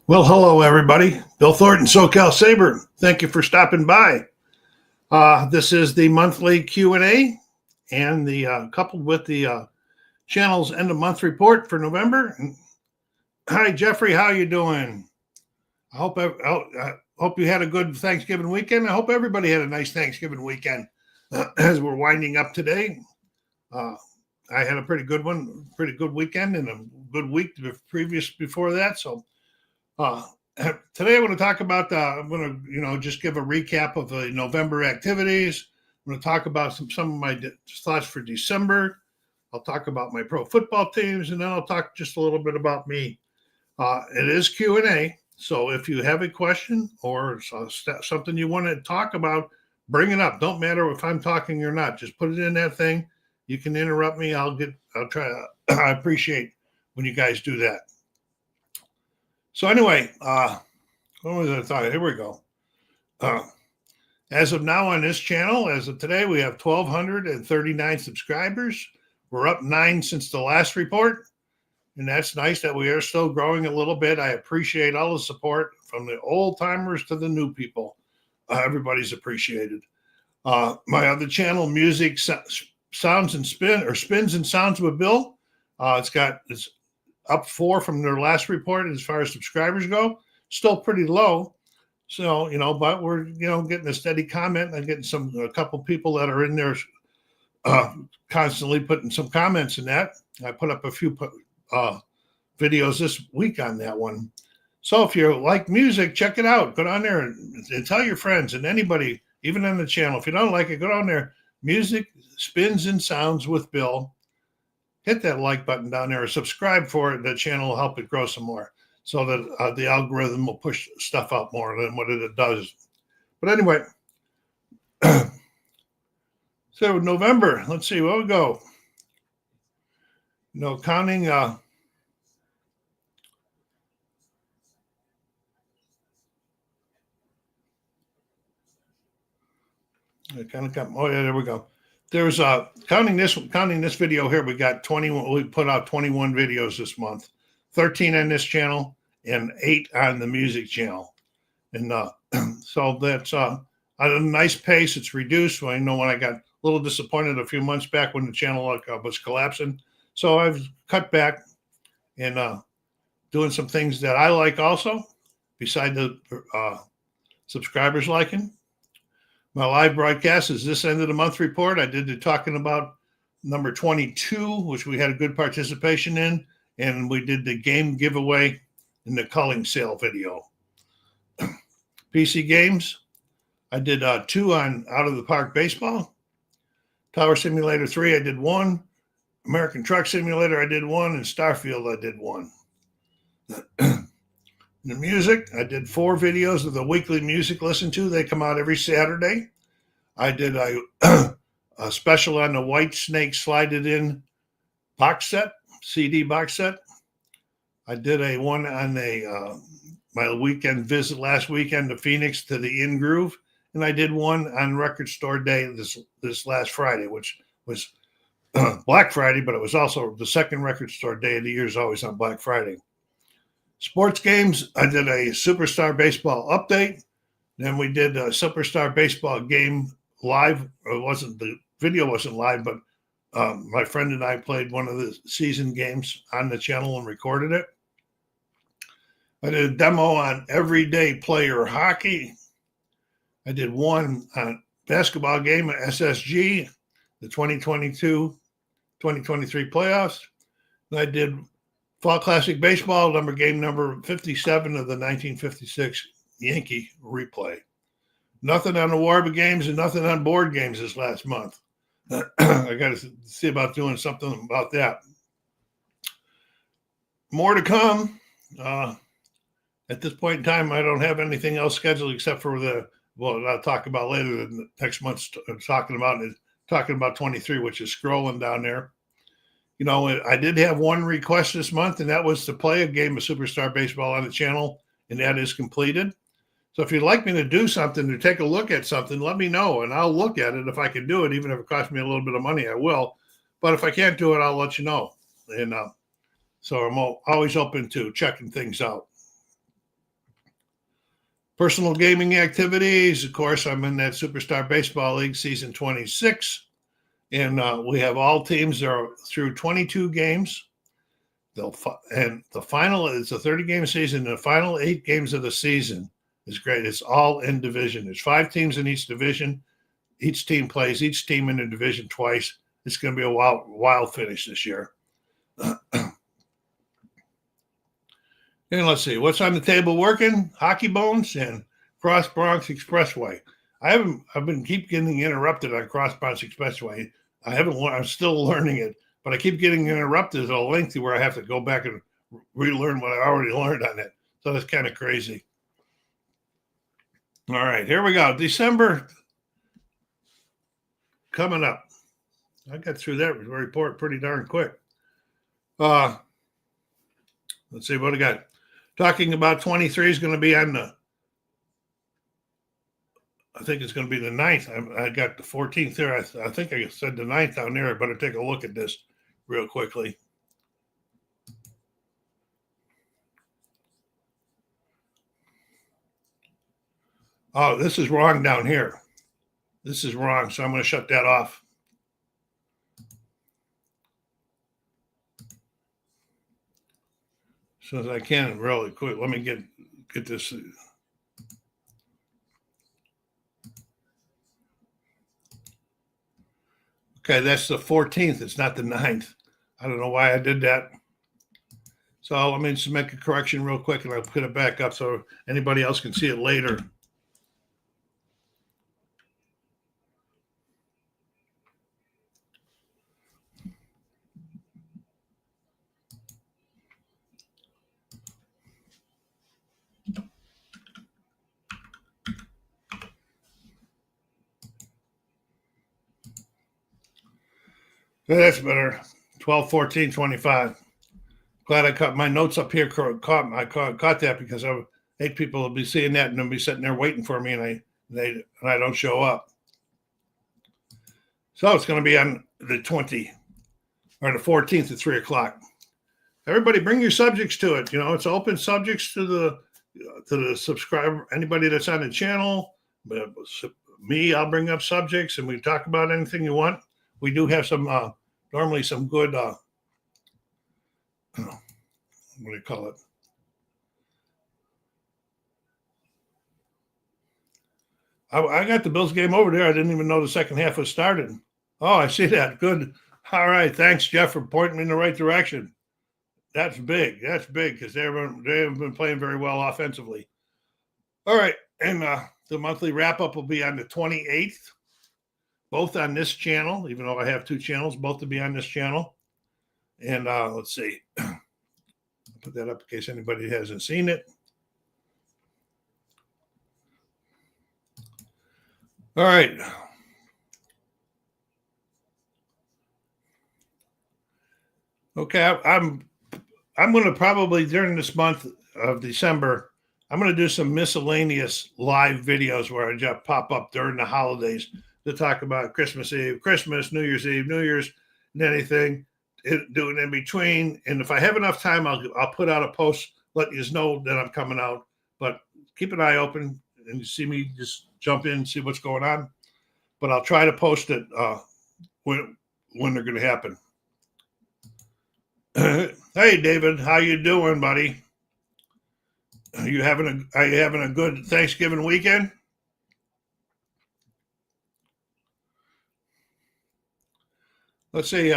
Well, hello, everybody. Bill Thornton, Socalsabre. Thank you for stopping by. This is the monthly Q&A and the coupled with the channel's end of month report for November. Hi, Jeffrey. How you doing? I hope you had a good Thanksgiving weekend. I hope everybody had a nice Thanksgiving weekend as we're winding up today. I had a pretty good weekend and a good week before that. So today I want to talk about, I'm going to, just give a recap of the November activities. I'm going to talk about some of my thoughts for December. I'll talk about my pro football teams, and then I'll talk just a little bit about me. It is Q&A, so if you have a question or something you want to talk about, bring it up. Don't matter if I'm talking or not. Just put it in that thing. You can interrupt me. I'll try. I appreciate when you guys do that. So anyway, what was I thought? Here we go. As of now on this channel, as of today, we have 1,239 subscribers. We're up 9 since the last report, and that's nice that we are still growing a little bit. I appreciate all the support from the old timers to the new people. Everybody's appreciated. My other channel, Music Sounds and Spins and Sounds with Bill. It's up 4 from their last report as far as subscribers go. Still pretty low. So, but we're, getting a steady comment and getting a couple people that are in there constantly putting some comments in that. I put up a few videos this week on that one. So if you like music, check it out. Go down there and tell your friends and anybody, even on the channel. If you don't like it, go down there. Music, Spins and Sounds with Bill. Hit that like button down there or subscribe for it. The channel will help it grow some more so that the algorithm will push stuff out more than what it does. But anyway, so November, let's see where we go. Counting. I kind of got. Oh yeah, there we go. There's counting this video here. We got 21. We put out 21 videos this month, 13 on this channel and 8 on the music channel, and so that's at a nice pace. It's reduced. I know when I got a little disappointed a few months back when the channel was collapsing, so I've cut back and doing some things that I like also, beside the subscribers liking. My live broadcast is this end of the month report. I did the talking about number 22, which we had a good participation in, and we did the game giveaway in the culling sale video. PC games, I did 2 on Out of the Park Baseball. Tower Simulator 3, I did 1. American Truck Simulator, I did 1. And Starfield, I did 1. The music, I did 4 videos of the weekly music listen to. They come out every Saturday. I did a special on the White Snake Slide It In box set, CD box set. I did a one on my weekend visit last weekend to Phoenix to the In Groove, and I did one on Record Store Day this last Friday, which was Black Friday, but it was also the second Record Store Day of the year is always on Black Friday. Sports games, I did a Superstar Baseball update. Then we did a Superstar Baseball game live. The video wasn't live, but my friend and I played one of the season games on the channel and recorded it. I did a demo on everyday player hockey. I did one on basketball game at SSG, the 2022-2023 playoffs. And I did Fall Classic Baseball, game number 57 of the 1956 Yankee replay. Nothing on the Warba games and nothing on board games this last month. I got to see about doing something about that. More to come. At this point in time, I don't have anything else scheduled except for I'll talk about later in next month's talking about 23, which is scrolling down there. I did have one request this month, and that was to play a game of Superstar Baseball on the channel, and that is completed. So if you'd like me to do something, to take a look at something, let me know, and I'll look at it. If I can do it, even if it costs me a little bit of money, I will. But if I can't do it, I'll let you know. And so I'm always open to checking things out. Personal gaming activities. Of course, I'm in that Superstar Baseball League season 26. And we have all teams are through 22 games. And the final is a 30-game season. The final 8 games of the season is great. It's all in division. There's 5 teams in each division. Each team plays each team in the division twice. It's going to be a wild finish this year. And let's see what's on the table working. Hockey Bones and Cross Bronx Expressway. I've been keep getting interrupted on Cross Bronx Expressway. I'm still learning it, but I keep getting interrupted at a length where I have to go back and relearn what I already learned on it. So that's kind of crazy. All right, here we go. December coming up. I got through that report pretty darn quick. Let's see what I got. Talking about 23 is going to be on I think it's going to be the 9th. I got the 14th there. I think I said the 9th down there. I better take a look at this real quickly. Oh, this is wrong down here. This is wrong, so I'm going to shut that off. As soon as I can, really quick. Let me get this. Okay, that's the 14th. It's not the 9th. I don't know why I did that. So let me just make a correction real quick, and I'll put it back up so anybody else can see it later. That's better. 12, 14, 25. Glad I caught my notes up here. I caught that because I hate people will be seeing that and they'll be sitting there waiting for me, and I don't show up. So it's going to be on the 20 or the 14th at 3 o'clock. Everybody, bring your subjects to it. You know, it's open subjects to the subscriber. Anybody that's on the channel, me, I'll bring up subjects and we talk about anything you want. We do have some normally some good what do you call it? I got the Bills game over there. I didn't even know the second half was started. Oh, I see that. Good. All right. Thanks, Jeff, for pointing me in the right direction. That's big. That's big because they haven't been playing very well offensively. All right. And the monthly wrap-up will be on the 28th, both on this channel, even though I have 2 channels, both to be on this channel. And let's see. I'll put that up in case anybody hasn't seen it. All right. Okay, I'm going to probably during this month of December, I'm going to do some miscellaneous live videos where I just pop up during the holidays to talk about Christmas Eve, Christmas, New Year's Eve, New Year's, and anything. Do it in between. And if I have enough time, I'll put out a post, let you know that I'm coming out. But keep an eye open and you see me just jump in and see what's going on. But I'll try to post it when they're going to happen. Hey, David, how you doing, buddy? Are you having a good Thanksgiving weekend? Let's see.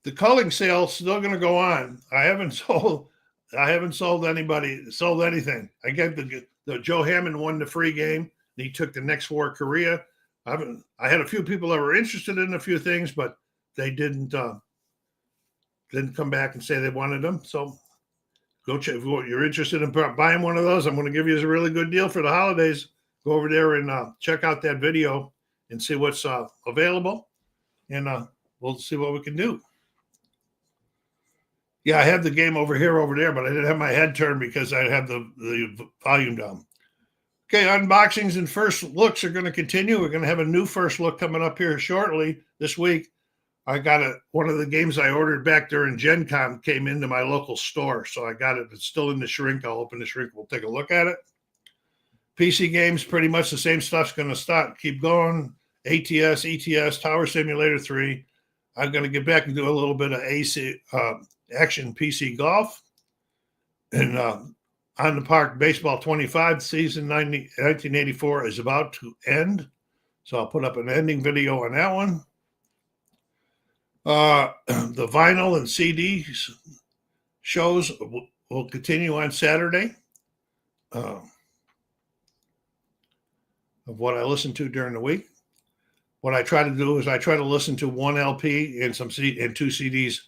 The culling sale's still going to go on. I haven't sold anything. I get the Joe Hammond won the free game. And he took the next war Korea. I had a few people that were interested in a few things, but they didn't come back and say they wanted them. So go check. If you're interested in buying one of those, I'm going to give you a really good deal for the holidays. Go over there and check out that video and see what's available, and we'll see what we can do. Yeah, I have the game over there, but I didn't have my head turned because I have the volume down. Okay, unboxings and first looks are going to continue. We're going to have a new first look coming up here shortly this week. I got one of the games I ordered back during Gen Con came into my local store. So I got it. It's still in the shrink. I'll open the shrink. We'll take a look at it. PC games, pretty much the same stuff's going to keep going. ATS, ETS, Tower Simulator 3. I'm going to get back and do a little bit of action PC golf. And On the Park Baseball 25 season 1984 is about to end. So I'll put up an ending video on that one. The vinyl and CD shows will continue on Saturday. Of what I listen to during the week. What I try to do is I try to listen to one LP and and two CDs,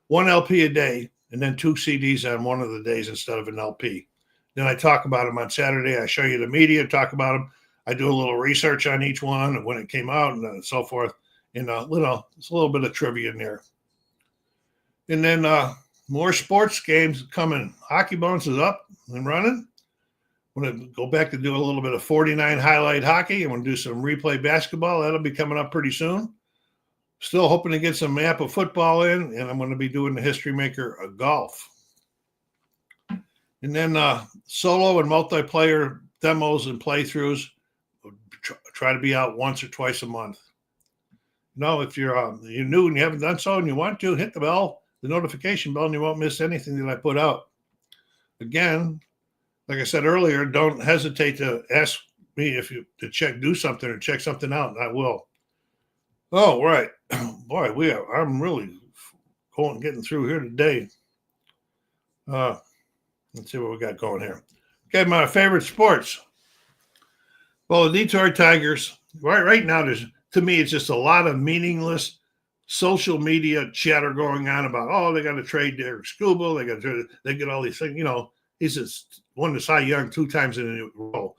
one LP a day, and then two CDs on one of the days instead of an LP. Then I talk about them on Saturday. I show you the media, talk about them. I do a little research on each one and when it came out and so forth. And it's a little bit of trivia in there. And then more sports games coming. Hockey Bones is up and running. I'm going to go back to do a little bit of 49 highlight hockey. I'm going to do some replay basketball. That'll be coming up pretty soon. Still hoping to get some map of football in, and I'm going to be doing the History Maker of golf. And then solo and multiplayer demos and playthroughs. Try to be out once or twice a month. If you're new and you haven't done so and you want to, hit the notification bell, and you won't miss anything that I put out. Again, like I said earlier, don't hesitate to ask me do something or check something out, and I will. Oh, right. Boy, I'm really getting through here today. Let's see what we got going here. Okay, my favorite sports. Well, the Detroit Tigers, right now, to me, it's just a lot of meaningless social media chatter going on about, they got to trade Derek Skubal. They get all these things, he's just won the Cy Young 2 times in a row.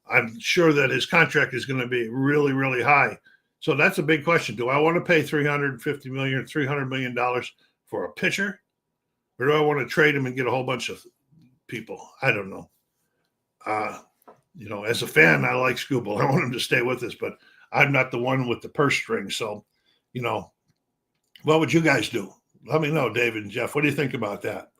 I'm sure that his contract is going to be really, really high. So that's a big question. Do I want to pay $350 million, $300 million for a pitcher? Or do I want to trade him and get a whole bunch of people? I don't know. As a fan, I like Skubal. I want him to stay with us, but I'm not the one with the purse string. So, what would you guys do? Let me know, David and Jeff. What do you think about that?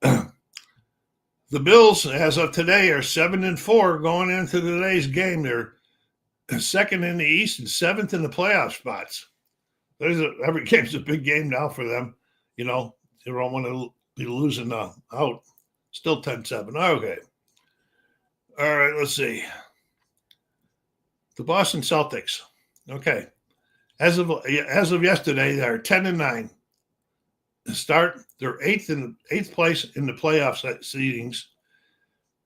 The Bills, as of today, are 7-4 going into today's game. They're second in the East and 7th in the playoff spots. Every game's a big game now for them. You don't want to be losing out. Still 10-7. Okay. All right, let's see. The Boston Celtics. Okay. As of yesterday, they are 10-9. They're eighth place in the playoff seedings,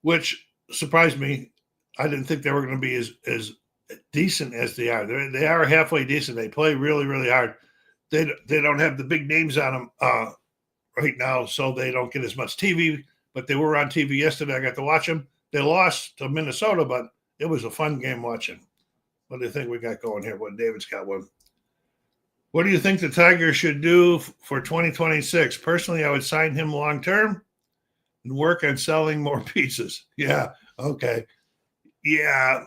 which surprised me. I didn't think they were going to be as decent as they are. They are halfway decent. They play really, really hard. They don't have the big names on them right now, so they don't get as much TV. But they were on TV yesterday. I got to watch them. They lost to Minnesota, but it was a fun game watching. What do you think we got going here? What David's got one. What do you think the Tigers should do for 2026? Personally, I would sign him long-term and work on selling more pizzas. Yeah, okay. Yeah,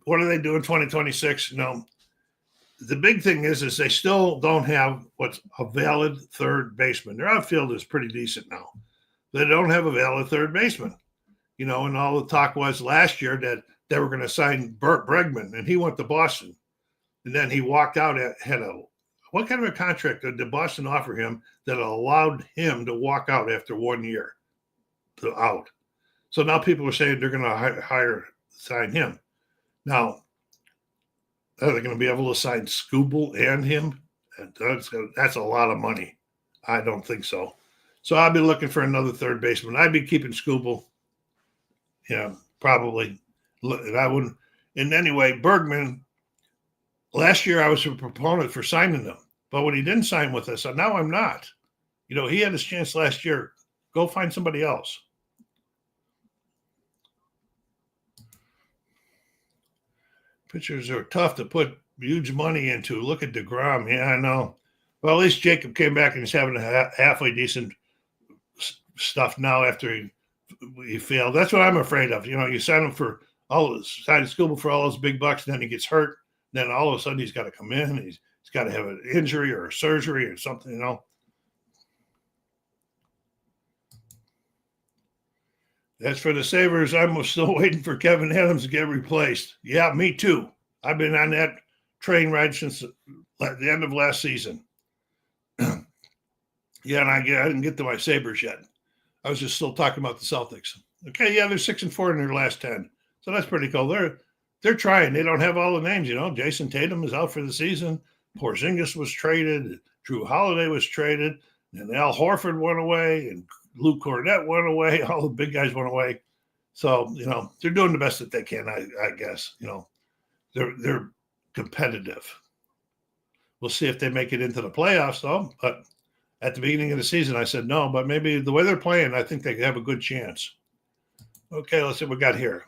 what do they do in 2026? The big thing is they still don't have what's a valid third baseman. Their outfield is pretty decent now. They don't have a valid third baseman. And all the talk was last year that they were going to sign Burt Bregman, and he went to Boston. And then he walked out, what kind of a contract did Boston offer him that allowed him to walk out after 1 year out? So now people are saying they're going to sign him. Now, are they going to be able to sign Skubal and him? That's a lot of money. I don't think so. So I'll be looking for another third baseman. I'd be keeping Skubal. Yeah, probably. I wouldn't. And anyway, Bergman, last year I was a proponent for signing him. But when he didn't sign with us, and now I'm not. He had his chance last year. Go find somebody else. Pitchers are tough to put huge money into. Look at DeGrom. Yeah, I know. Well, at least Jacob came back and he's having a halfway decent stuff now after he failed. That's what I'm afraid of. You sign him for sign Skubal for all those big bucks, and then he gets hurt. Then all of a sudden he's got to come in. He's got to have an injury or a surgery or something, As for the Sabres, I'm still waiting for Kevin Adams to get replaced. Yeah, me too. I've been on that train ride since the end of last season. Yeah, and I didn't get to my Sabres yet. I was just still talking about the Celtics. Okay, yeah, they're 6-4 in their last 10, so that's pretty cool. They're trying. They don't have all the names, Jason Tatum is out for the season. Porzingis was traded. Drew Holiday was traded. And Al Horford went away. And Luke Cornett went away. All the big guys went away. So, they're doing the best that they can, I guess. They're competitive. We'll see if they make it into the playoffs, though. But at the beginning of the season, I said no. But maybe the way they're playing, I think they have a good chance. Okay, let's see what we got here.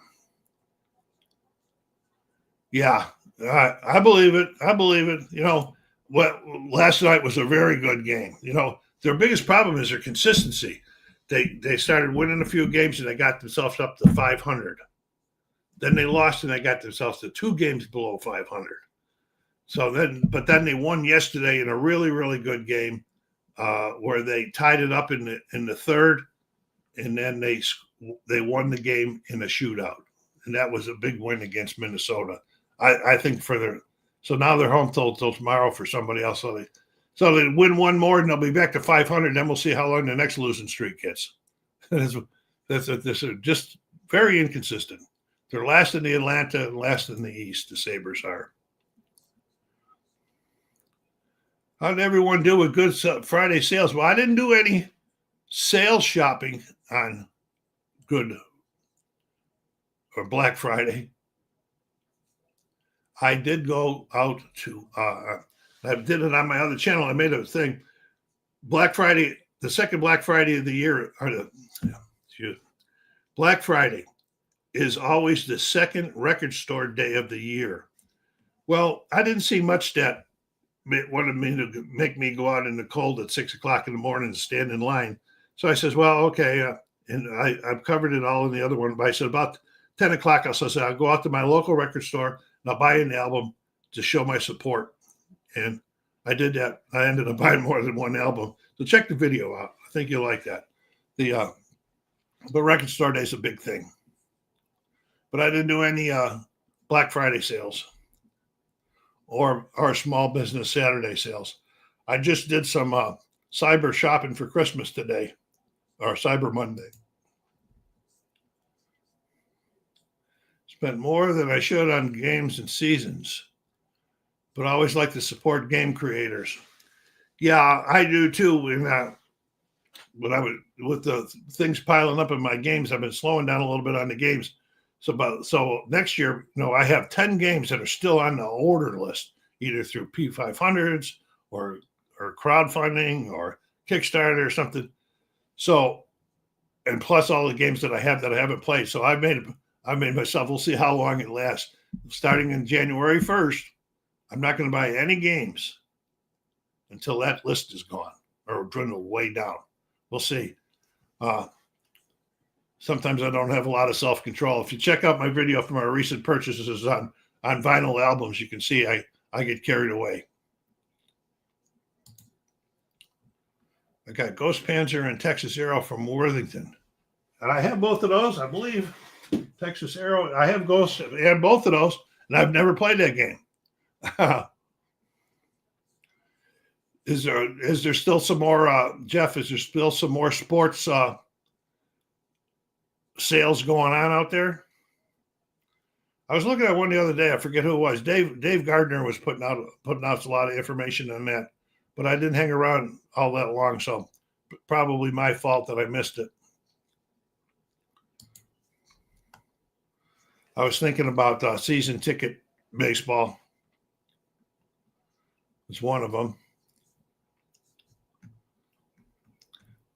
Yeah, I believe it. I believe it. Last night was a very good game. Their biggest problem is their consistency. They started winning a few games and they got themselves up to 500. Then they lost and they got themselves to 2 games below 500. But then they won yesterday in a really, really good game where they tied it up in the third, and then they won the game in a shootout, and that was a big win against Minnesota. I think so now they're home till tomorrow for somebody else. So they win one more and they'll be back to 500. Then we'll see how long the next losing streak gets. This are just very inconsistent. They're last in the Atlanta and last in the East. The Sabres are. How did everyone do with good Friday sales? Well, I didn't do any sales shopping on Good or Black Friday. I did go out to, I did it on my other channel. I made a thing. Black Friday, the second Black Friday of the year, Black Friday is always the second record store day of the year. Well, I didn't see much that wanted me to make me go out in the cold at 6 o'clock in the morning and stand in line. So I says, well, okay. And I've covered it all in the other one, but I said about 10 o'clock, I'll go out to my local record store and I'll buy an album to show my support. And I did that. I ended up buying more than one album. So check the video out. I think you'll like that. The record store day is a big thing. But I didn't do any Black Friday sales or Small Business Saturday sales. I just did some cyber shopping for Christmas today, or Cyber Monday. Spent more than I should on games and seasons, but I always like to support game creators. Yeah, I do too. With the things piling up in my games, I've been slowing down a little bit on the games. So next year, I have 10 games that are still on the order list, either through P500s or crowdfunding or Kickstarter or something. So, and plus all the games that I haven't played. So I made myself, we'll see how long it lasts. Starting in January 1st, I'm not going to buy any games until that list is gone or dwindled way down. We'll see. Sometimes I don't have a lot of self-control. If you check out my video from our recent purchases on vinyl albums, you can see I get carried away. I got Ghost Panzer and Texas Arrow from Worthington. And I have both of those, I believe. Texas Arrow, I have Ghost and both of those, and I've never played that game. Is there still some more, Jeff, is there still some more sports sales going on out there? I was looking at one the other day. I forget who it was. Dave Gardner was putting out a lot of information on that, but I didn't hang around all that long, so probably my fault that I missed it. I was thinking about season ticket baseball. It's one of them.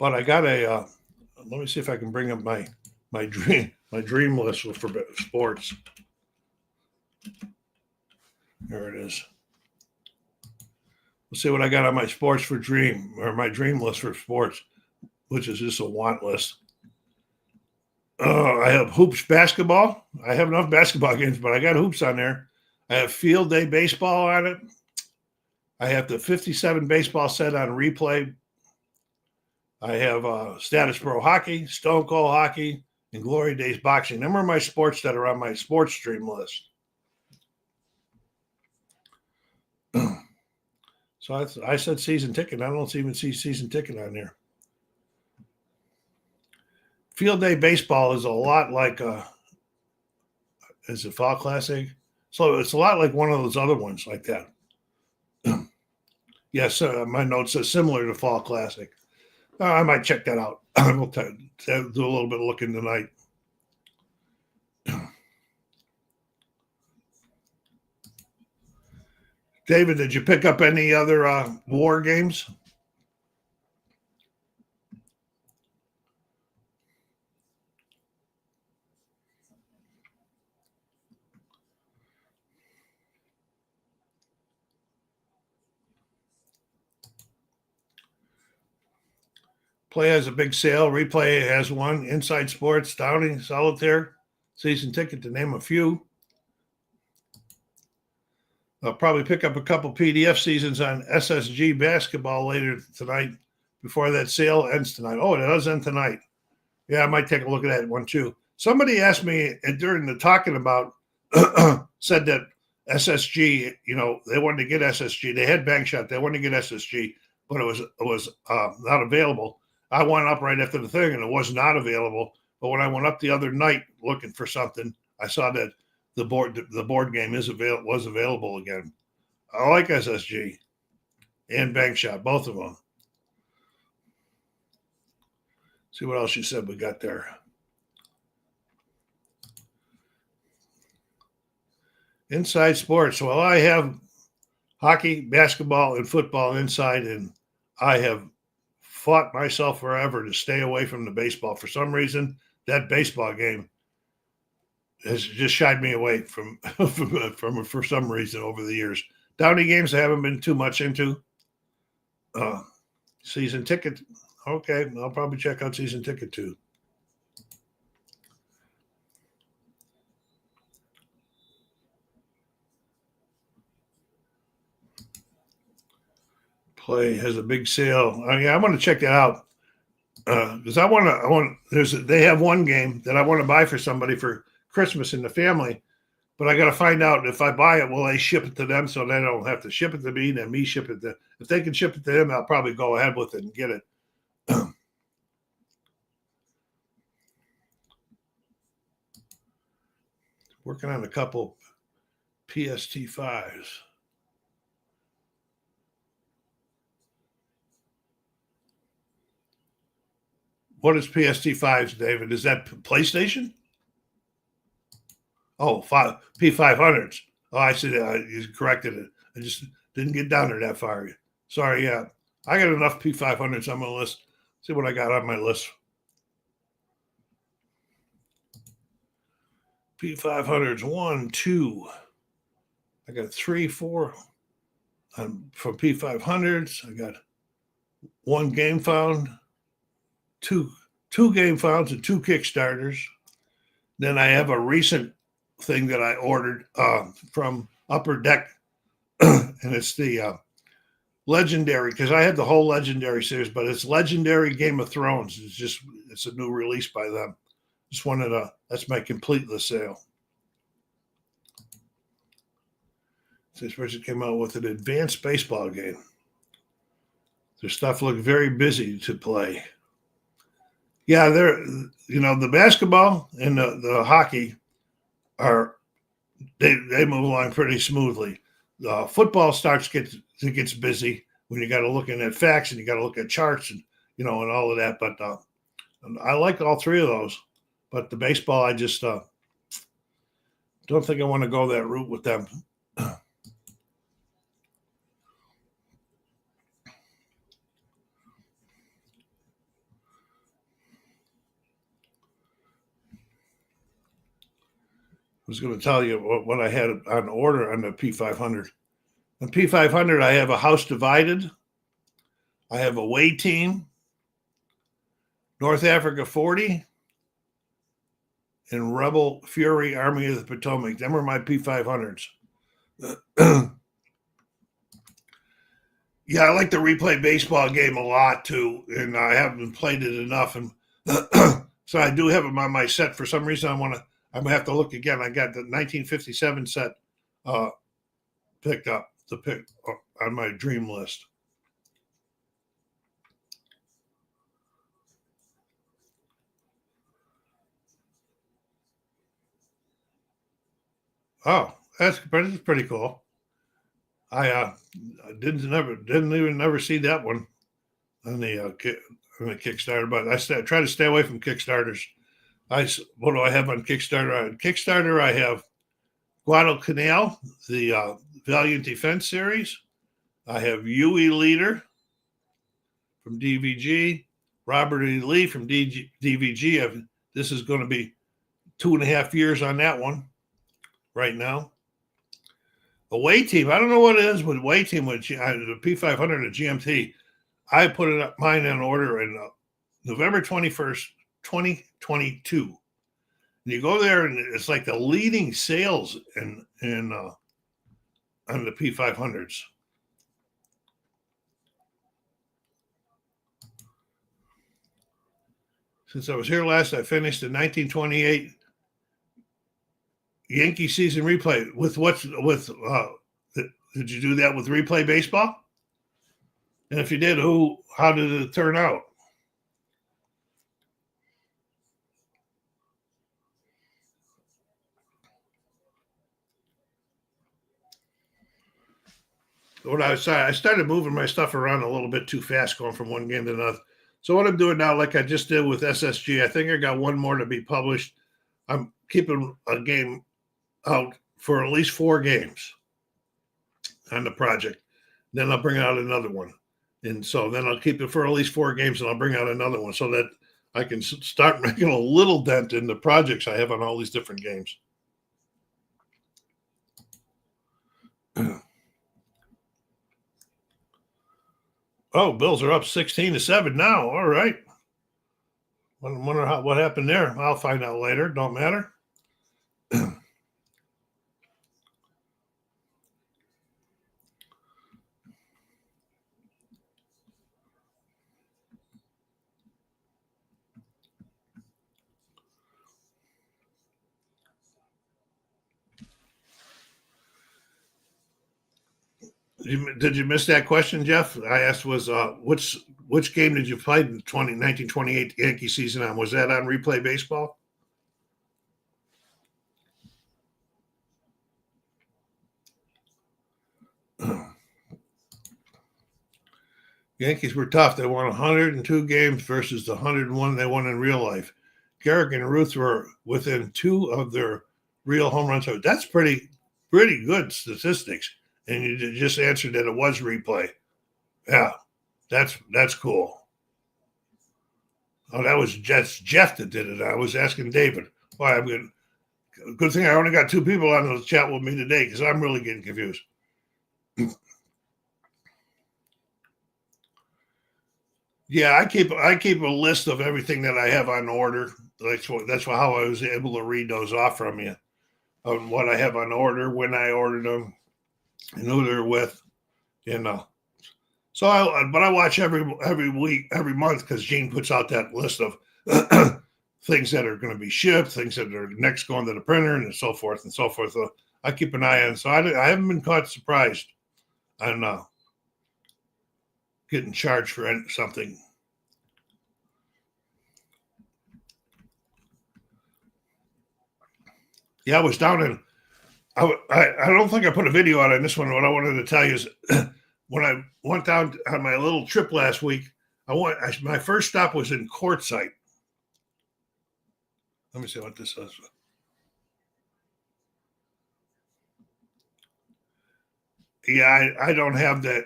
But I got let me see if I can bring up my dream list for sports. There it is. Let's see what I got on my sports for dream, or my dream list for sports, which is just a want list. I have hoops basketball. I have enough basketball games, but I got hoops on there. I have field day baseball on it. I have the 57 baseball set on replay. I have Status Pro hockey, Stone Cold hockey, and Glory Days Boxing. Them are my sports that are on my sports stream list. So I said season ticket. I don't even see season ticket on there. Field day baseball is a lot like is it Fall Classic? So it's a lot like one of those other ones like that. Yes, my note says similar to Fall Classic. I might check that out. We'll do a little bit of looking tonight. David, did you pick up any other war games? Play has a big sale. Replay has one. Inside Sports, Downing, Solitaire, season ticket to name a few. I'll probably pick up a couple PDF seasons on SSG basketball later tonight before that sale ends tonight. Oh, it does end tonight. Yeah, I might take a look at that one too. Somebody asked me during the talking about, said that SSG, they wanted to get SSG. They had Bank Shot. They wanted to get SSG, but it was not available. I went up right after the thing, and it was not available. But when I went up the other night looking for something, I saw that the board game was available again. I like SSG and Bank Shot, both of them. See what else you said we got there. Inside Sports. Well, I have hockey, basketball, and football inside, and I have fought myself forever to stay away from the baseball. For some reason, that baseball game has just shied me away from for some reason over the years. Downey games I haven't been too much into. Season ticket. Okay, I'll probably check out season ticket too. Play has a big sale. I want to check that out because they have one game that I want to buy for somebody for Christmas in the family, but I got to find out if I buy it, will they ship it to them so they don't have to ship it to me, then me ship it to. If they can ship it to them, I'll probably go ahead with it and get it. Working on a couple PST5s. What is PST5s, David? Is that PlayStation? Oh, P500s. Oh, I see that. You corrected it. I just didn't get down there that far. Sorry, yeah. I got enough P500s on my list. See what I got on my list. P500s, 1, 2. I got 3, 4 from P500s. I got 1 game found, two game founds, and 2 Kickstarters. Then I have a recent thing that I ordered from Upper Deck, and it's the Legendary, because I had the whole Legendary series, but it's Legendary Game of Thrones. It's a new release by them. Just wanted that's my complete list sale. This person came out with an advanced baseball game. Their stuff looked very busy to play. Yeah, the basketball and the hockey they move along pretty smoothly. Football gets busy when you got to look at facts and you got to look at charts and and all of that. But I like all 3 of those. But the baseball, I just don't think I want to go that route with them. I was going to tell you what I had on order on the P500. On P500, I have a House Divided. I have Away Team, North Africa 40, and Rebel Fury Army of the Potomac. Them are my P500s. Yeah, I like the replay baseball game a lot too, and I haven't played it enough. And So I do have them on my set. For some reason, I'm gonna have to look again. I got the 1957 set picked up on my dream list. Oh, that's pretty cool. I didn't even never see that one on the Kickstarter, but I try to stay away from Kickstarters. What do I have on Kickstarter? On Kickstarter, I have Guadalcanal, the Valiant Defense series. I have Huey Leader from DVG, Robert E. Lee from DVG. This is going to be 2.5 years on that one right now. Away Team, I don't know what it is with Away Team with the P500 and GMT. I put mine in order in November 21st, 2022. And you go there and it's like the leading sales on the P500s. Since I was here last, I finished the 1928 Yankee season replay did you do that with Replay Baseball? And if you did, how did it turn out? I started moving my stuff around a little bit too fast, going from one game to another. So what I'm doing now, like I just did with SSG, I think I got one more to be published. I'm keeping a game out for at least 4 games on the project. Then I'll bring out another one. And so then I'll keep it for at least 4 games and I'll bring out another one so that I can start making a little dent in the projects I have on all these different games. Oh, Bills are up 16-7 now. All right. Wonder what happened there. I'll find out later. Don't matter. Did you miss that question, Jeff? I asked was which game did you play in 1928 Yankee season on? Was that on Replay Baseball? Yankees were tough. They won 102 games versus the 101 they won in real life. Garrick and Ruth were within 2 of their real home runs. So that's pretty good statistics. And you just answered that it was replay. Yeah, that's cool. Oh, that was just Jeff that did it. I was asking David. Why? Good thing I only got 2 people on the chat with me today because I'm really getting confused. Yeah, I keep a list of everything that I have on order. That's how I was able to read those off from you, of what I have on order, when I ordered them, and who they're with, So I watch every week, every month, because Gene puts out that list of things that are going to be shipped, things that are next going to the printer, and so forth and so forth. So I keep an eye on. So I haven't been caught surprised on getting charged for something. Yeah, I was down in. I don't think I put a video out on this one. What I wanted to tell you is when I went down on my little trip last week, my first stop was in Quartzsite. Let me see what this is. Yeah, I don't have that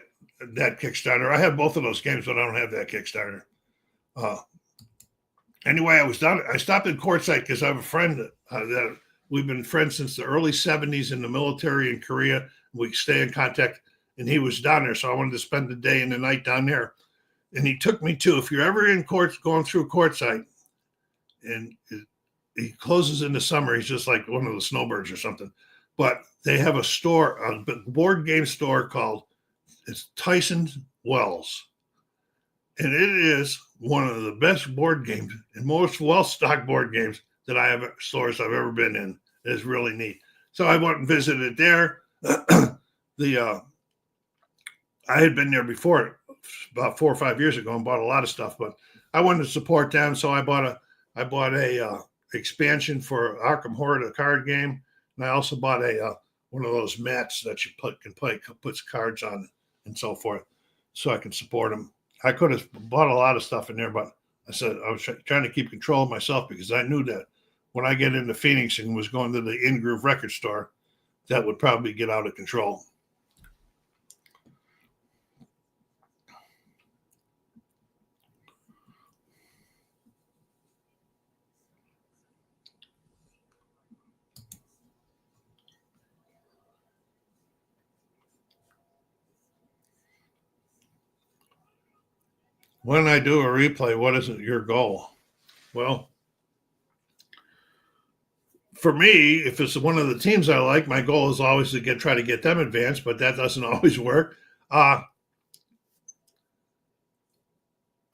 Kickstarter. I have both of those games, but I don't have that Kickstarter. Anyway, I stopped in Quartzsite because I have a friend that we've been friends since the early 70s in the military in Korea. We stay in contact, and he was down there, so I wanted to spend the day and the night down there. And he took me to, if you're ever in going through Quartzsite, and he closes in the summer, he's just like one of the snowbirds or something. But they have a store, a board game store called Tyson Wells. and it is one of the best board games and most well-stocked board games that stores I've ever been in. It is really neat. So I went and visited there. I had been there before about 4 or 5 years ago and bought a lot of stuff, but I wanted to support them, so I bought a expansion for Arkham Horror, the card game, and I also bought a one of those mats that you can play, puts cards on, and so forth, so I can support them. I could have bought a lot of stuff in there, but I said I was trying to keep control of myself because I knew that when I get into Phoenix and was going to the In Groove record store, that would probably get out of control. When I do a replay, what is your goal? Well, for me, if it's one of the teams I like, my goal is always to try to get them advanced, but that doesn't always work. I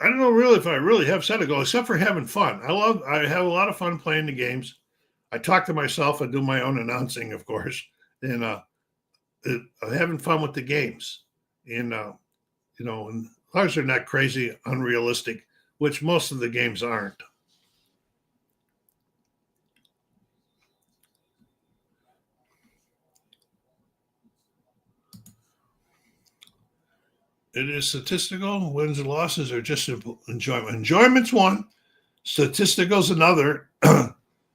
don't know really if I really have set a goal, except for having fun. I have a lot of fun playing the games. I talk to myself. I do my own announcing, of course, and having fun with the games. And and as long as they're not crazy, unrealistic, which most of the games aren't. It is statistical. Wins and losses are just enjoyment. Enjoyment's one. Statistical's another.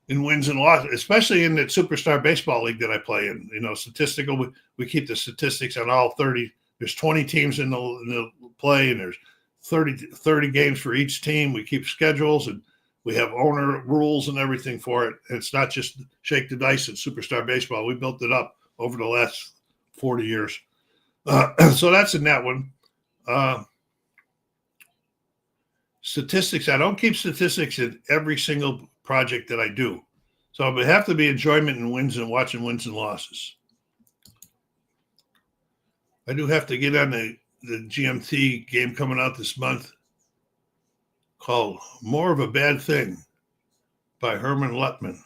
In wins and losses, especially in the Superstar Baseball League that I play in. Statistical. We keep the statistics on all 30. There's 20 teams in the play, and there's 30 games for each team. We keep schedules, and we have owner rules and everything for it. And it's not just shake the dice in Superstar Baseball. We built it up over the last 40 years. So that's in that one. Statistics. I don't keep statistics in every single project that I do. So it would have to be enjoyment and wins and watching wins and losses. I do have to get on the GMT game coming out this month called More of a Bad Thing by Herman Lutman.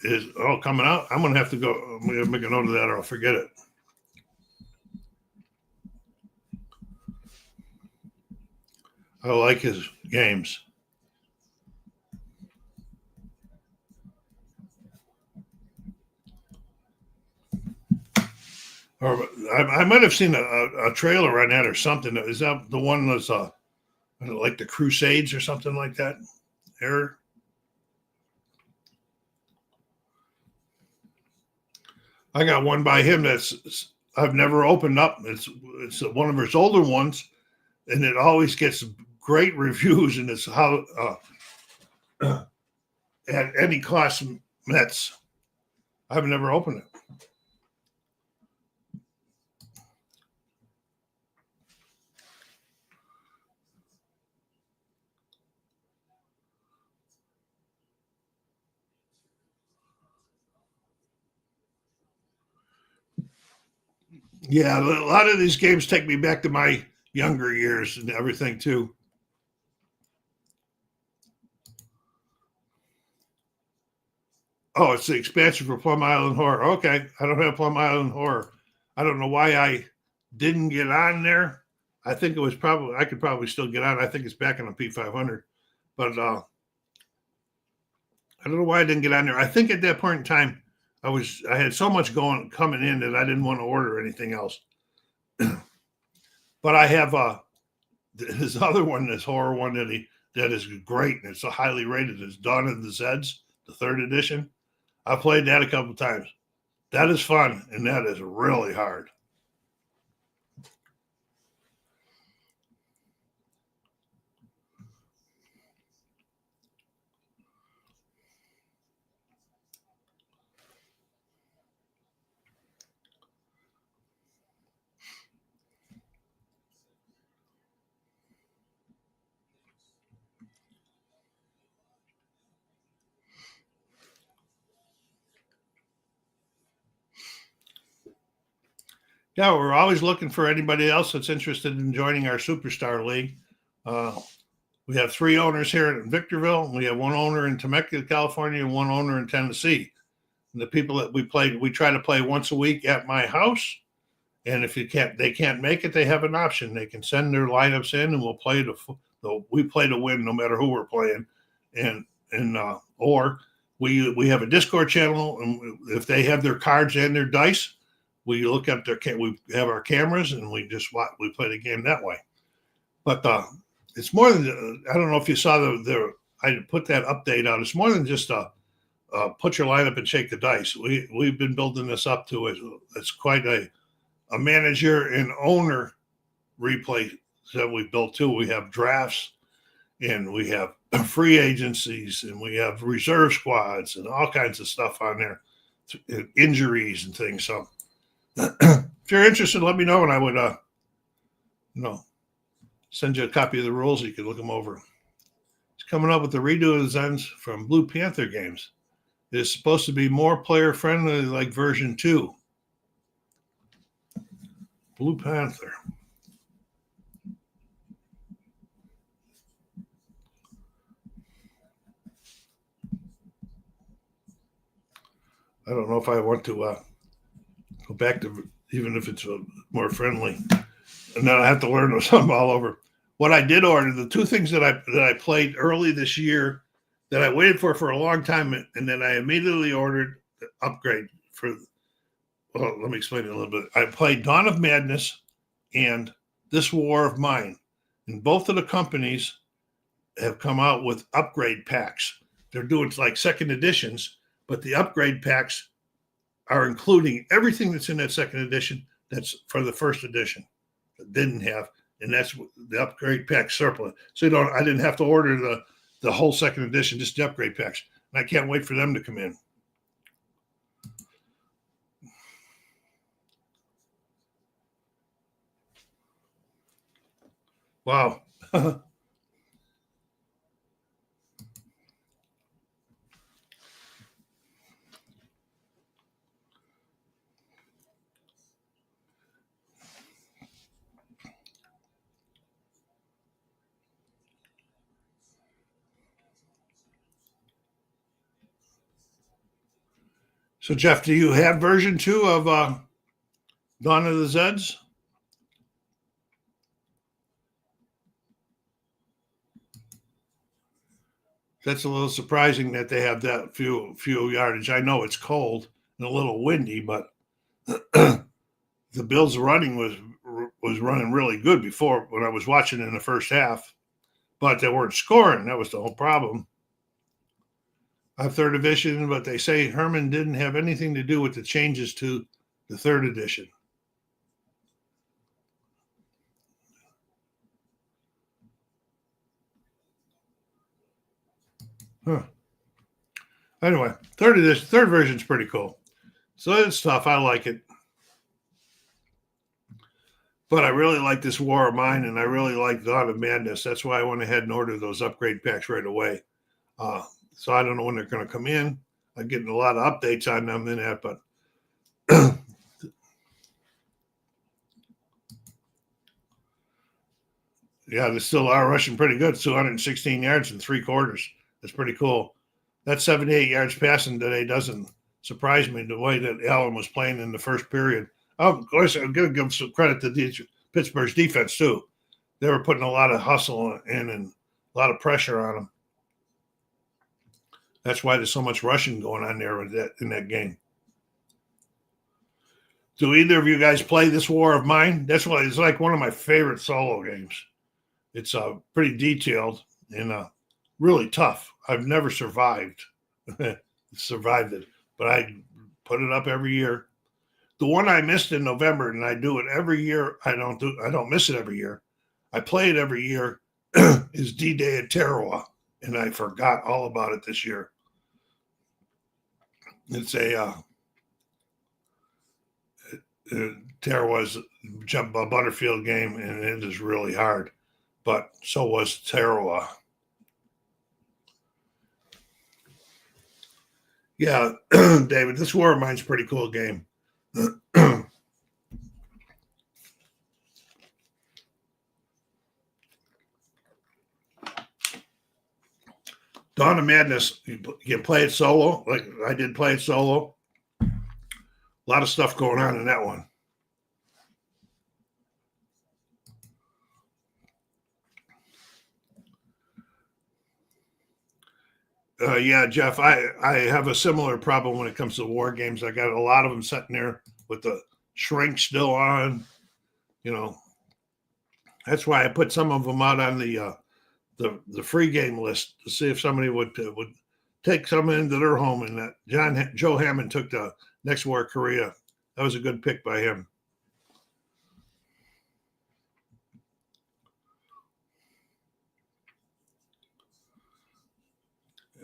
Is coming out? I'm going to have to go. I'm going to make a note of that or I'll forget it. I like his games. Or I might have seen a trailer on that or something. Is that the one that's like the Crusades or something like that? Eric? I got one by him that's I've never opened up. It's one of his older ones, and it always gets great reviews. And it's how at any cost Mets. I've never opened it. Yeah, a lot of these games take me back to my younger years and everything too. Oh, it's the expansion for Plum Island Horror. Okay, I don't have Plum Island Horror. I don't know why I didn't get on there. I think it was probably I could probably still get on. I think it's back on the P500, but I don't know why I didn't get on there. I think at that point in time, I had so much coming in that I didn't want to order anything else. But I have his other one, this horror one that is great and it's so highly rated. It's Dawn of the Zeds, the 3rd edition. I played that a couple times. That is fun and that is really hard. Yeah, we're always looking for anybody else that's interested in joining our Superstar League. We have 3 owners here in Victorville. We have 1 owner in Temecula, California, and 1 owner in Tennessee. And the people that we try to play once a week at my house. And if they can't make it, they have an option. They can send their lineups in, and we'll play we play to win no matter who we're playing. Or we have a Discord channel, and if they have their cards and their dice, we look up we have our cameras, and we play the game that way. But it's more than I don't know if you saw I put that update out. It's more than just put your lineup and shake the dice. We've been building this up to it. It's quite a manager and owner replay that we've built too. We have drafts, and we have free agencies, and we have reserve squads, and all kinds of stuff on there, injuries and things. So if you're interested, let me know, and I would send you a copy of the rules so you can look them over. It's coming up with the redo of the Zens from Blue Panther games. It is supposed to be more player friendly, like version 2. Blue Panther. I don't know if I want to go back to, even if it's more friendly, and then I have to learn something all over. What I did order, the 2 things that I played early this year that I waited for a long time, and then I immediately ordered the upgrade for. Well, let me explain it a little bit. I played Dawn of Madness and This War of Mine, and both of the companies have come out with upgrade packs. They're doing like second editions, but the upgrade packs are including everything that's in that second edition that's for the first edition that didn't have, and that's the upgrade pack surplus. So I didn't have to order the whole second edition, just the upgrade packs. And I can't wait for them to come in. Wow. So, Jeff, do you have version 2 of Dawn of the Zeds? That's a little surprising that they have that few yardage. I know it's cold and a little windy, but the Bills running was running really good before when I was watching in the first half, but they weren't scoring. That was the whole problem. I have third edition, but they say Herman didn't have anything to do with the changes to the third edition. Huh. Anyway, third version is pretty cool. So it's tough. I like it. But I really like this War of Mine, and I really like Dawn of Madness. That's why I went ahead and ordered those upgrade packs right away. So I don't know when they're going to come in. I'm getting a lot of updates on them in that, but yeah, they still are rushing pretty good. 216 yards in 3 quarters. That's pretty cool. That 78 yards passing today doesn't surprise me the way that Allen was playing in the first period. Of course, I'm going to give some credit to Pittsburgh's defense, too. They were putting a lot of hustle in and a lot of pressure on them. That's why there's so much rushing going on there in that game. Do either of you guys play this War of Mine? That's why it's like one of my favorite solo games. It's pretty detailed and really tough. I've never survived it, but I put it up every year. The one I missed in November, and I do it every year. I don't miss it every year. I play it every year. Is D-Day at Tarawa, and I forgot all about it this year. It's Tarawa's a Butterfield game, and it is really hard. But so was Tarawa. Yeah, David, this War of Mine's a pretty cool game. Dawn of Madness, you can play it solo. Like I did play it solo. A lot of stuff going on in that one. Yeah, Jeff, I have a similar problem when it comes to war games. I got a lot of them sitting there with the shrink still on. You know, that's why I put some of them out on the free game list to see if somebody would take some into their home. And that Joe Hammond took the Next War Korea. That was a good pick by him.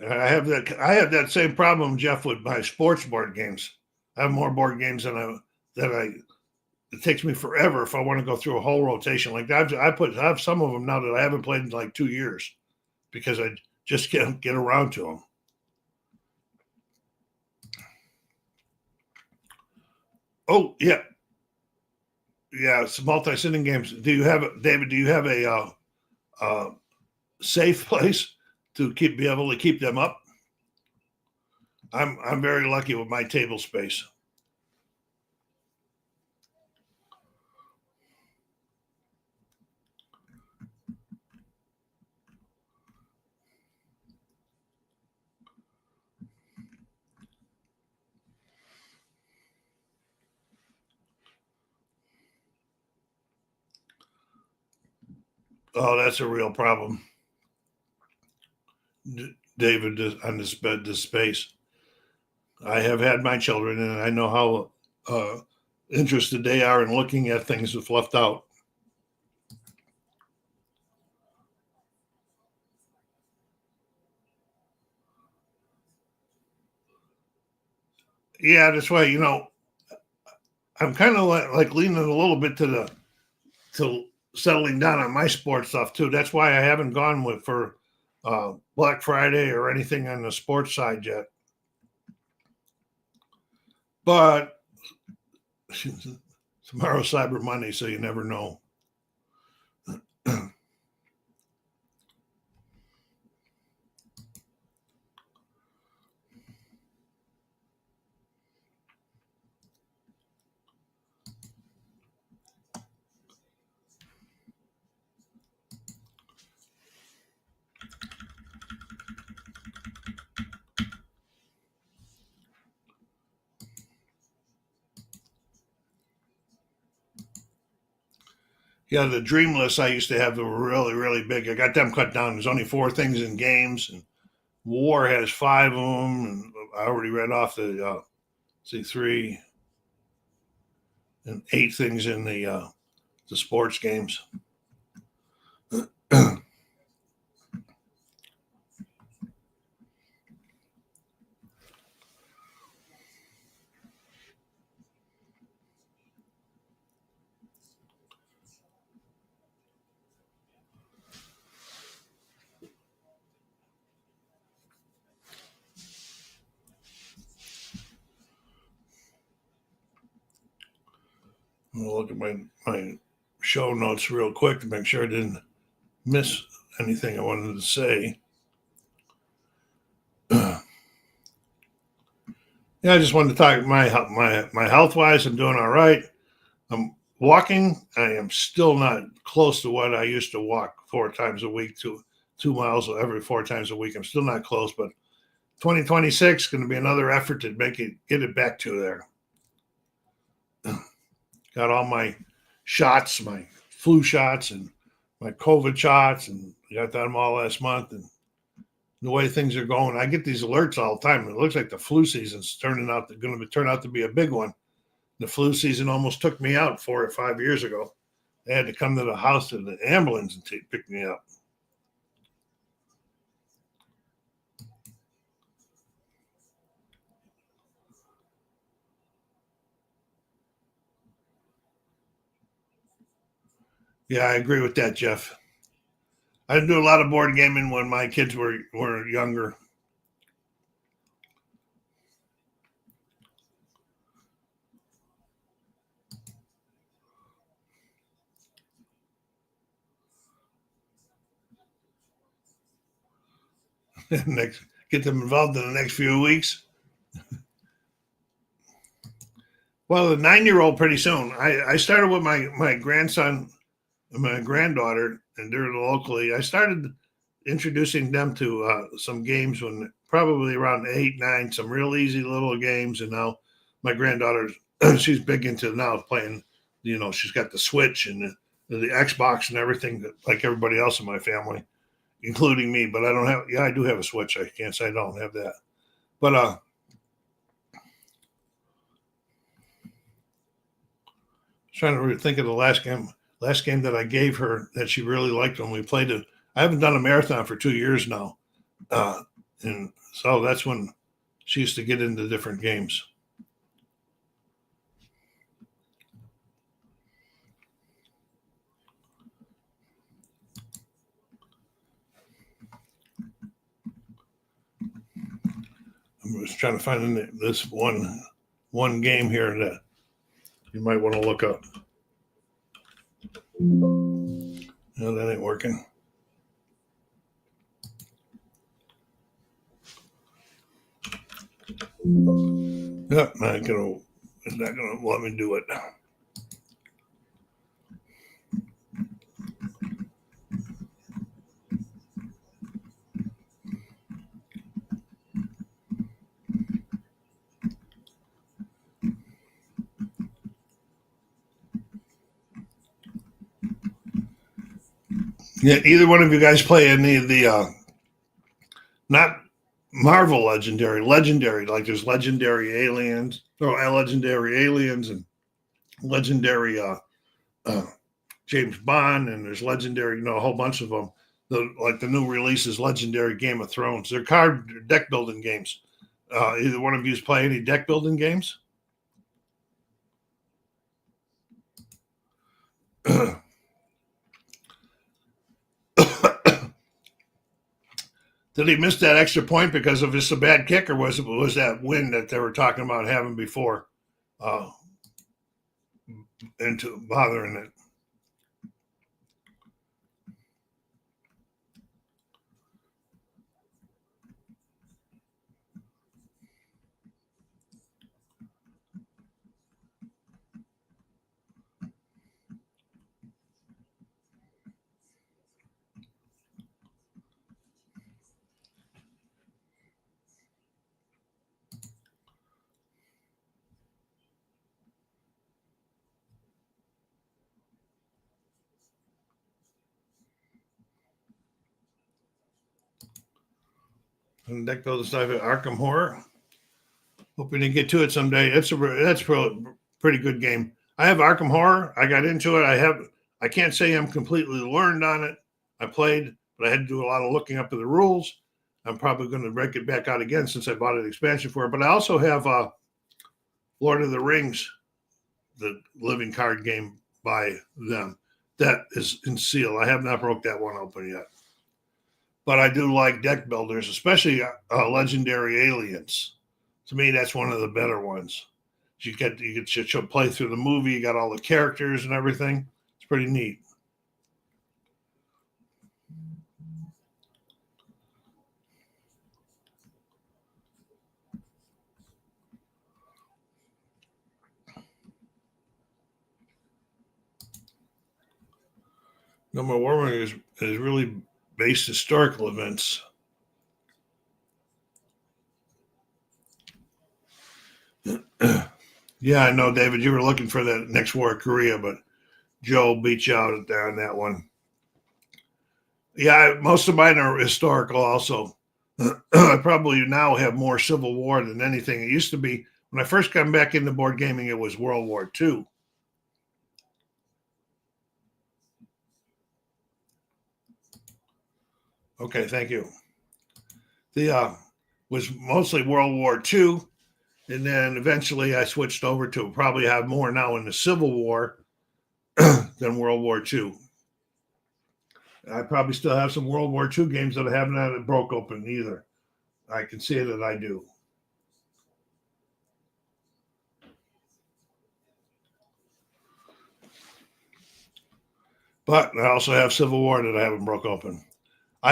I have that same problem, Jeff, with my sports board games. I have more board games than I. It takes me forever if I want to go through a whole rotation. Like I have some of them now that I haven't played in like 2 years because I just can't get around to them. Oh yeah, yeah. It's multi-sitting games. Do you have David? Do you have a safe place to be able to keep them up? I'm very lucky with my table space. Oh, that's a real problem, David. On this space, I have had my children, and I know how interested they are in looking at things that's left out. Yeah, that's why I'm kind of like leaning a little bit to settling down on my sports stuff too. That's why I haven't gone with for Black Friday or anything on the sports side yet. But tomorrow's Cyber Monday, so you never know. Yeah, the dream lists I used to have were really, really big. I got them cut down. There's only 4 things in games, and War has 5 of them. And I already read off the see 3 and 8 things in the sports games. I'll look at my show notes real quick to make sure I didn't miss anything I wanted to say. Yeah, I just wanted to talk my health wise. I'm doing all right. I'm walking. I am still not close to what I used to walk 4 times a week, 2 miles every 4 times a week. I'm still not close, but 2026 is going to be another effort to get it back to there. Got all my shots, my flu shots, and my COVID shots, and got them all last month. And the way things are going, I get these alerts all the time. It looks like the flu season's going to turn out to be a big one. The flu season almost took me out 4 or 5 years ago. They had to come to the house in the ambulance and pick me up. Yeah, I agree with that, Jeff. I do a lot of board gaming when my kids were younger. get them involved in the next few weeks. Well, the 9-year-old pretty soon. I started with my grandson and my granddaughter, and they're locally. I started introducing them to some games when probably around 8, 9, some real easy little games. And now my granddaughter, she's big into now playing. She's got the Switch and the Xbox and everything, like everybody else in my family, including me. But I don't have. Yeah, I do have a Switch. I can't say I don't have that. But trying to think of the last game that I gave her that she really liked when we played it. I haven't done a marathon for 2 years now, and so that's when she used to get into different games. I'm just trying to find this one game here that you might want to look up. No, that ain't working. Yep, it's not gonna let me do it. Yeah, either one of you guys play any of the not Marvel legendary, like there's legendary aliens, or legendary aliens and legendary uh, James Bond, and there's legendary, a whole bunch of them. The new releases, legendary Game of Thrones. They're card deck building games. Either one of you play any deck building games? Did he miss that extra point because of just a bad kick, or was that win that they were talking about having before into bothering it? And deck builder stuff at Arkham Horror. Hoping to get to it someday. That's a pretty good game. I have Arkham Horror. I got into it. I can't say I'm completely learned on it. I played, but I had to do a lot of looking up of the rules. I'm probably going to break it back out again since I bought an expansion for it. But I also have Lord of the Rings, the living card game by them. That is in seal. I have not broke that one open yet. But I do like deck builders, especially legendary aliens. To me, that's one of the better ones. You get to play through the movie. You got all the characters and everything. It's pretty neat. No More War is really based historical events. Yeah, I know, David. You were looking for the next war of Korea, but Joe beat you out there on that one. Yeah, most of mine are historical. Also, I probably now have more Civil War than anything. It used to be when I first got back into board gaming. It was World War II. Okay, thank you. The was mostly World War II, and then eventually I switched over to probably have more now in the Civil War than World War II. I probably still have some World War II games that I haven't had it broke open either. I can say that I do. But I also have Civil War that I haven't broke open.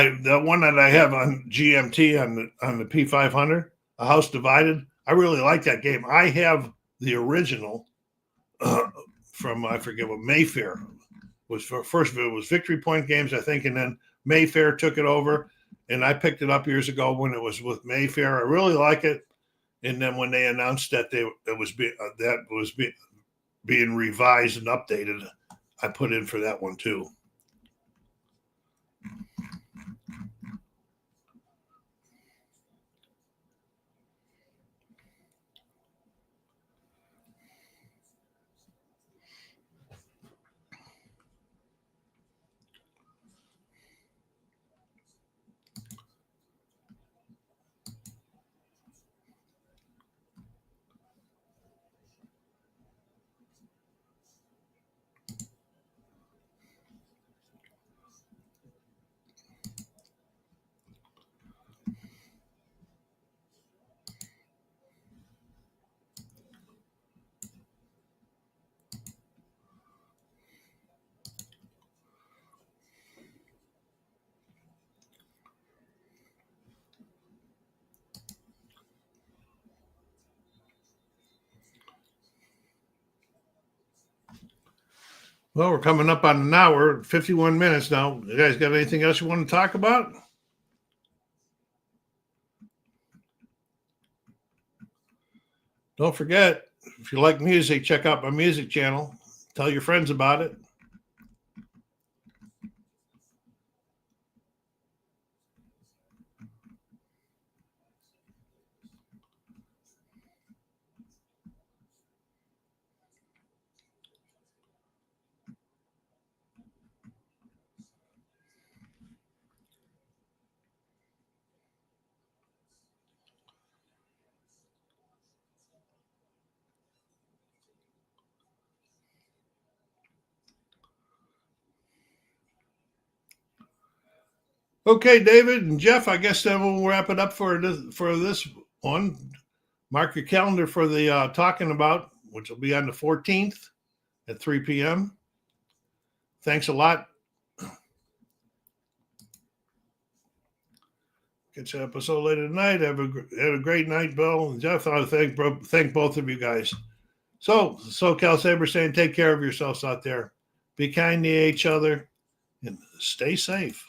The one that I have on GMT on the P500, A House Divided. I really like that game. I have the original from I forget what Mayfair was. First it was Victory Point Games, I think, and then Mayfair took it over, and I picked it up years ago when it was with Mayfair. I really like it. And then when they announced that that was being revised and updated, I put in for that one too. Well, we're coming up on an hour, 51 minutes now. You guys got anything else you want to talk about? Don't forget, if you like music, check out my music channel. Tell your friends about it. Okay, David and Jeff, I guess then we'll wrap it up for this one. Mark your calendar for the talking about, which will be on the 14th at 3 p.m. Thanks a lot. Catch an episode later tonight. Have a great night, Bill and Jeff. I want to thank both of you guys. So, Socalsabre saying, take care of yourselves out there. Be kind to each other and stay safe.